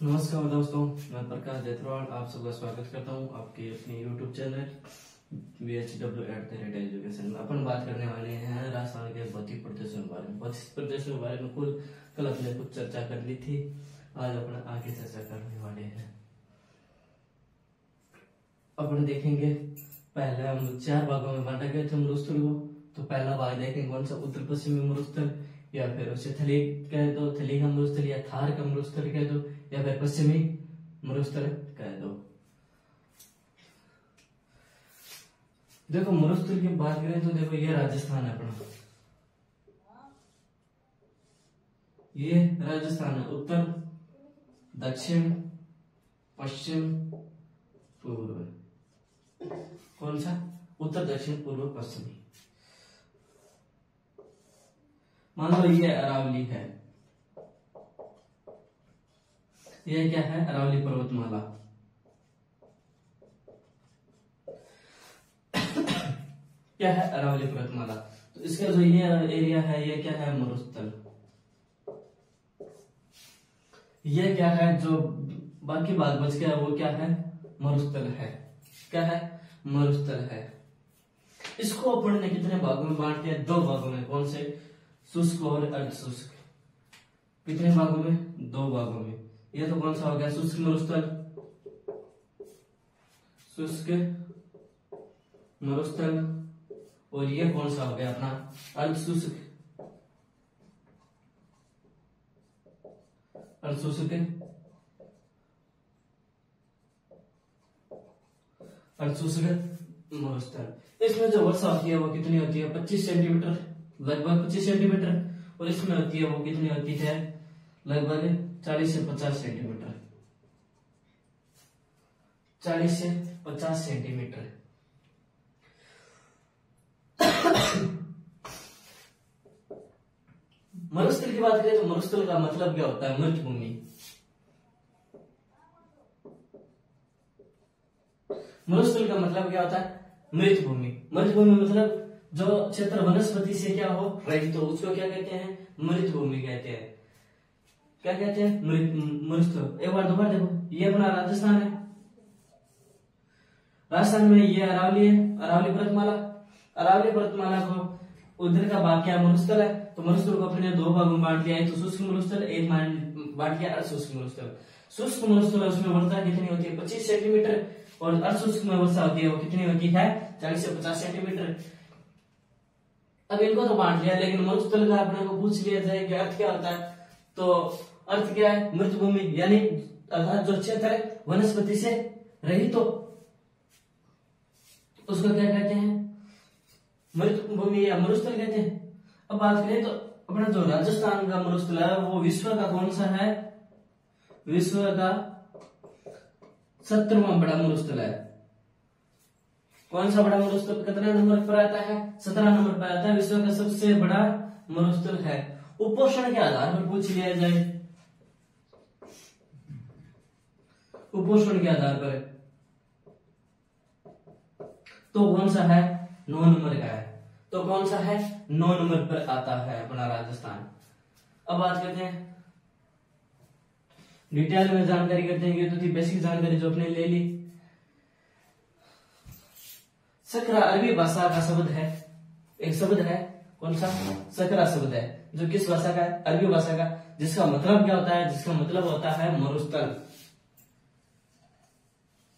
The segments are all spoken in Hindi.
नमस्कार दोस्तों, मैं प्रकाश जयसवाल आप सबका स्वागत करता हूं आपके अपने YouTube चैनल VHW@एजुकेशन में। अपन बात करने वाले हैं राजस्थान के भौतिक प्रदर्शन के बारे में। भौतिक प्रदर्शन के बारे में कल अपने कुछ चर्चा कर ली थी, आज अपन आगे चर्चा करने वाले हैं। अपन देखेंगे, पहले हम 4 भागों में बांटा गए थे मरुस्थल को। तो पहला भाग देखेंगे कौन सा, उत्तर पश्चिमी मरुस्थल, या फिर उसे थली कह दो, थली का मरुस्थल, या थार का मरुस्थल कह दो, या फिर पश्चिमी मरुस्थल कह दो। देखो मरुस्थल की बात करें तो देखो ये राजस्थान है अपना, ये राजस्थान है। उत्तर, दक्षिण, पश्चिम, पूर्व। कौन सा? उत्तर, दक्षिण, पूर्व, पश्चिमी। मान लो ये अरावली है, ये क्या है? अरावली पर्वतमाला। क्या है? अरावली पर्वतमाला। तो इसका जो ये एरिया है ये क्या है? मरुस्थल। ये क्या है? जो बाकी भाग बच गया वो क्या है? मरुस्थल है। क्या है? मरुस्थल है। इसको अपन ने कितने भागों में बांट दिया? 2 भागों में। कौन से? शुष्क और अर्धशुष्क। कितने भागों में? 2 भागों में। ये तो कौन सा हो गया? शुष्क मरुस्थल, शुष्क मरुस्थल। और ये कौन सा हो गया अपना? अर्धशुष्क, अर्धशुष्क, अर्धशुष्क मरुस्थल। इसमें जो वर्षा होती है वो कितनी होती है? 25 सेंटीमीटर, लगभग 25 सेंटीमीटर। और इसमें होती है वो कितनी होती है? लगभग 40 से 50 सेंटीमीटर। 40 से 50 सेंटीमीटर। मरुस्थल की बात करें तो मरुस्थल का मतलब क्या होता है? मृत भूमि। मरुस्थल का मतलब क्या होता है? मृत भूमि। मृत भूमि मतलब जो क्षेत्र वनस्पति से क्या हो रहित हो, उसको क्या कहते हैं? मृत भूमि कहते हैं। क्या कहते हैं? मरुस्थल। एक बार दोबारा देखो, ये अपना राजस्थान है। राजस्थान में ये अरावली है, अरावली पर्वतमाला। अरावली पर्वतमाला को उधर का भाग क्या? मरुस्थल है। तो मरुस्थल को अपने 2 भागों में बांट दिया है। तो शुष्क मरुस्थल, एक बांट दिया अर्धशुष्क मरुस्थल। शुष्क मरुस्थल है, उसमें वर्षा कितनी होती है? 25 सेंटीमीटर। और अर्धशुष्क में वर्षा होती है वो कितनी होती है? 40 से 50 सेंटीमीटर। अब इनको तो बांट लिया, लेकिन मरुस्थल का अपने को पूछ लिया जाए कि अर्थ क्या होता है। तो अर्थ क्या है? मृत भूमि, यानी अर्थात जो क्षेत्र है वनस्पति से रहित तो उसको क्या कहते हैं? मृत भूमि या मरुस्थल कहते हैं। अब बात करें तो अपना जो राजस्थान का मरुस्थल है वो विश्व का कौन सा है? विश्व का 17वां बड़ा मरुस्थल है। कौन सा बड़ा मरुस्थल? कितना नंबर पर आता है? 17 नंबर पर आता है। विश्व का सबसे बड़ा मरुस्थल है। उपोषण के आधार पर पूछ लिया जाए, उपोषण के आधार पर, तो कौन सा है? 9 नंबर का है। तो कौन सा है? 9 नंबर पर आता है अपना राजस्थान। अब बात करते हैं डिटेल में जानकारी करते हैं। ये तो थी बेसिक जानकारी जो अपने ले ली। सकरा अरबी भाषा का शब्द है, एक शब्द है। कौन सा? सकरा शब्द है, जो किस भाषा का है? अरबी भाषा का। जिसका मतलब क्या होता है? जिसका मतलब होता है मरुस्थल।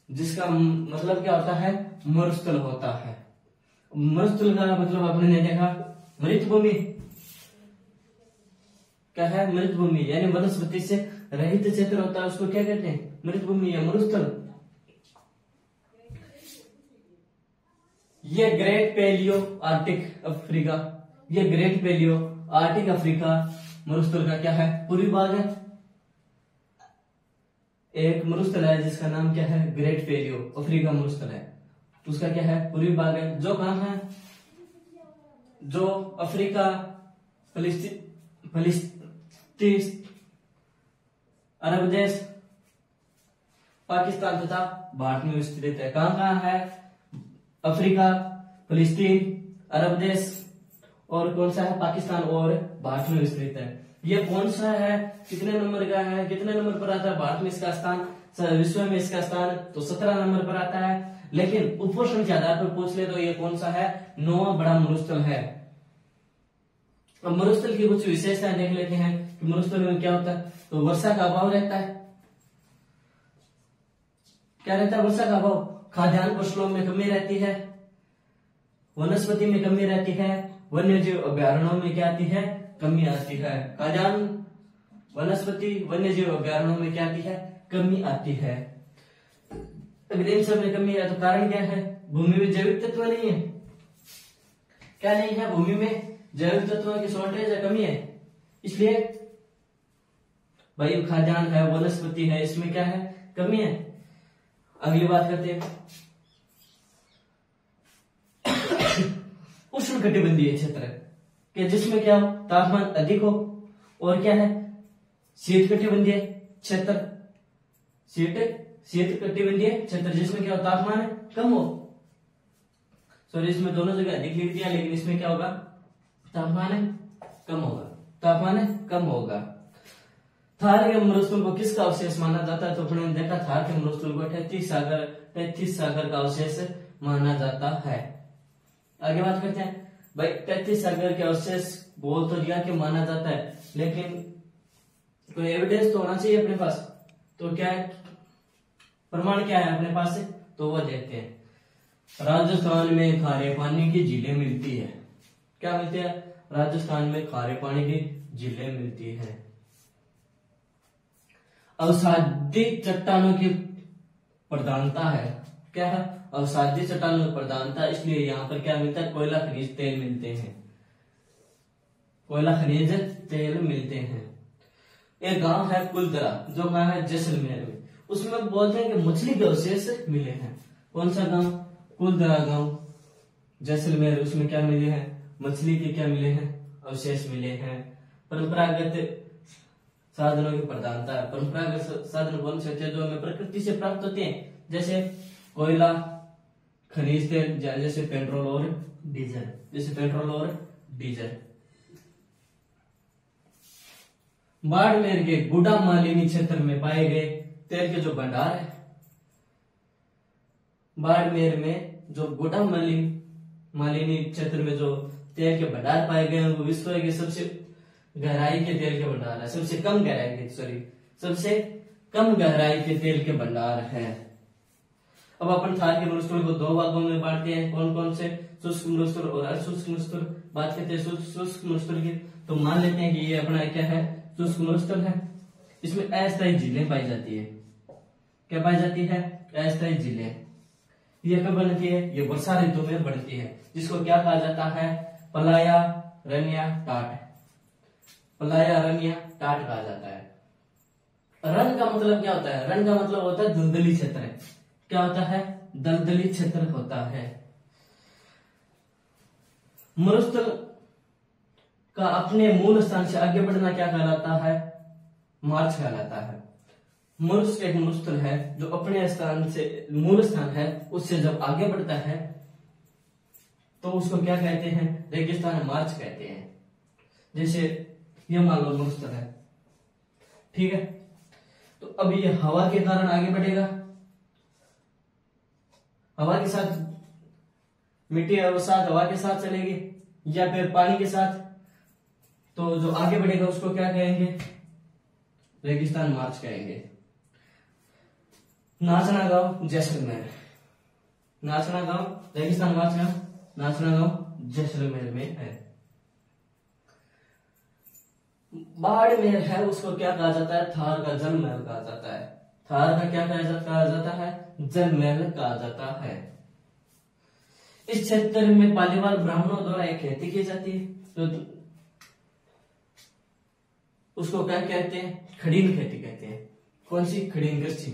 जिसका मतलब क्या होता है? मरुस्थल होता है। मरुस्थल का मतलब आपने नहीं देखा? मृत भूमि। क्या है? मृत भूमि, यानी वनस्पति से रहित क्षेत्र होता है, उसको क्या कहते हैं? मृत भूमि या मरुस्थल। ये ग्रेट पैलियो आर्टिक अफ्रीका, ये ग्रेट पैलियो आर्टिक अफ्रीका मरुस्थल का क्या है? पूर्वी भाग है। एक मरुस्थल है जिसका नाम क्या है? ग्रेट पैलियो अफ्रीका मरुस्थल है। उसका क्या है? पूर्वी भाग है। जो कहां है? जो अफ्रीका, फिलिस्तीन, अरब देश, पाकिस्तान तथा भारत में विस्तृत है। कहां है? अफ्रीका, फिलिस्तीन, अरब देश और कौन सा है? पाकिस्तान और भारत में विस्तृत है। ये कौन सा है, कितने नंबर का है, कितने नंबर पर आता है भारत में इसका स्थान, विश्व में इसका स्थान, तो 17 नंबर पर आता है। लेकिन उपप्रश्न के आधार पर पूछ ले तो ये कौन सा है, 9वां बड़ा मरुस्थल है। अब मरुस्थल की कुछ विशेषताएं देख लेते हैं कि मरुस्थल में क्या होता है। तो वर्षा का अभाव रहता है, क्या रहता है, वर्षा का अभाव, खाद्यान्न फसलों में कमी रहती है, वनस्पति में कमी रहती है, वन्यजीव अभ्यारण्यों में क्या आती है, कमी आती है। खाद्यान्न, वनस्पति, वन्यजीव अभ्यारण्यों में क्या आती है, कमी आती है। अगर इन सब में कमी है तो कारण क्या है, भूमि में जैविक तत्व नहीं है, क्या नहीं है, भूमि में जैविक तत्वों की शॉर्टेज है, कमी है, इसलिए भाई खाद्यान्न है, वनस्पति है, इसमें क्या है, कमी है। अब ये बात करते हैं उष्ण कटिबंधीय क्षेत्र के जिसमें क्या हो, तापमान अधिक हो, और क्या है, शीत कटिबंधीय क्षेत्र, शीत कटिबंधीय क्षेत्र जिसमें क्या हो, तापमान कम हो। सॉरी, इसमें दोनों जगह अधिक लिख दिया, लेकिन इसमें क्या होगा, तापमान कम होगा, तापमान कम होगा। थार के मरुस्थल को किसका अवशेष माना जाता है, तो अपने देखा थार के मरुस्थल को 33 सागर का अवशेष माना जाता है। आगे बात करते हैं भाई, 33 सागर के अवशेष बोल तो दिया कि माना जाता है, लेकिन कोई एविडेंस तो होना चाहिए अपने पास। तो क्या है, प्रमाण क्या है अपने पास से, तो वो देखते हैं। राजस्थान में खारे पानी की झीलें मिलती है, क्या मिलती है, राजस्थान में खारे पानी की झीलें मिलती है। अवसादी चट्टानों की प्रधानता है, क्या है, अवसादी चट्टानों की प्रधानता, इसलिए यहाँ पर क्या मिलता है, कोयला खनिज तेल मिलते हैं, कोयला खनिज तेल मिलते हैं। एक गांव है कुलदरा, जो गांव है जैसलमेर में, उसमें बोलते हैं कि मछली के अवशेष मिले हैं। कौन सा गांव, कुलदरा गांव, जैसलमेर, उसमें क्या मिले हैं, मछली के क्या मिले हैं, अवशेष मिले हैं। परंपरागत साधनों की प्रधानता है, परंपरागत साधन कौन से थे, जो हमें प्रकृति से प्राप्त होते हैं, जैसे कोयला, खनिज तेल, जैसे पेट्रोल और डीजल, जैसे पेट्रोल और डीजल। बाड़मेर के गुडा मालिनी क्षेत्र में पाए गए तेल के जो भंडार है, बाड़मेर में जो गुडा मालिनी क्षेत्र में जो तेल के भंडार पाए गए हैं, वो विश्व के सबसे गहराई के तेल के भंडार है, सबसे कम गहराई के, सबसे कम गहराई के तेल के भंडार है। अब अपन थार के मरुस्थल को 2 भागों में बांटते हैं, कौन कौन से, शुष्क मरुस्थल और अशुष्क मरुस्थल। बात करते हैं शुष्क मरुस्थल की, तो मान लेते हैं कि ये अपना क्या है, शुष्क मरुस्थल है। इसमें अस्थायी झीलें पाई जाती है, क्या पाई जाती है, अस्थायी झीलें। ये कब बनती है, ये वर्षा ऋतु में बनती है, जिसको क्या कहा जाता है, पलायारण्य टाट, पलायारण्य टाट कहा जाता है। रण का मतलब क्या होता है, रण का मतलब होता है दलदली क्षेत्र, क्या होता है, दलदली क्षेत्र होता है। मरुस्थल का अपने मूल स्थान से आगे बढ़ना क्या कहलाता है, मार्च कहलाता है। मरुस्थल एक मरुस्थल है जो अपने स्थान से, मूल स्थान है, उससे जब आगे बढ़ता है तो उसको क्या कहते हैं, रेगिस्तान मार्च कहते हैं। जैसे ये मान लो मरुस्थल है, ठीक है, तो अब ये हवा के कारण आगे बढ़ेगा, हवा के साथ, मिट्टी है वो साथ हवा के साथ चलेगी, या फिर पानी के साथ, तो जो आगे बढ़ेगा उसको क्या कहेंगे, रेगिस्तान मार्च कहेंगे। नाचना गांव जैसलमेर, नाचना गांव रेगिस्तान मार्च है, नाचना गांव जैसलमेर में है। बाड़मेर है, उसको क्या कहा जाता है, थार का जल महल कहा जाता है। थार का क्या कहा जाता है, जल महल कहा जाता है। इस क्षेत्र में पालीवाल ब्राह्मणों द्वारा एक खेती की जाती है, तो उसको क्या कहते हैं, खड़ीन खेती कहते हैं। कौन सी, खड़ीन कृषि,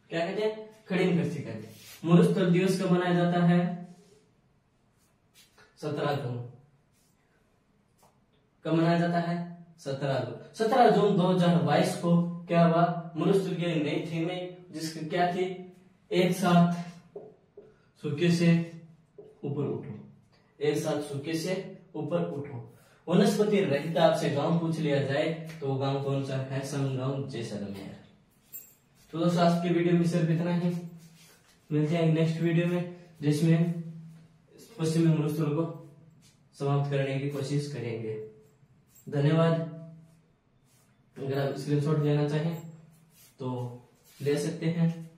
क्या कहते हैं, खड़ीन कृषि कहते हैं। मरुस्थल दिवस कब मनाया जाता है, 17 जून। कब मनाया जाता है, 17 जून 2022 को क्या हुआ, मरुस्थल की नई थीम में, जिसकी क्या थी, एक साथ सूखे से ऊपर उठो, एक साथ सूखे से ऊपर उठो। वनस्पति रहित आपसे गांव पूछ लिया जाए तो वो गांव कौन सा है? समगांव जैसलमेर। तो दोस्तों आज की वीडियो में सिर्फ इतना ही। मिलते हैं नेक्स्ट वीडियो में जिसमें पश्चिमी मरुस्थल को समाप्त करने की कोशिश करेंगे। धन्यवाद। अगर आप स्क्रीनशॉट लेना चाहें तो ले सकते हैं।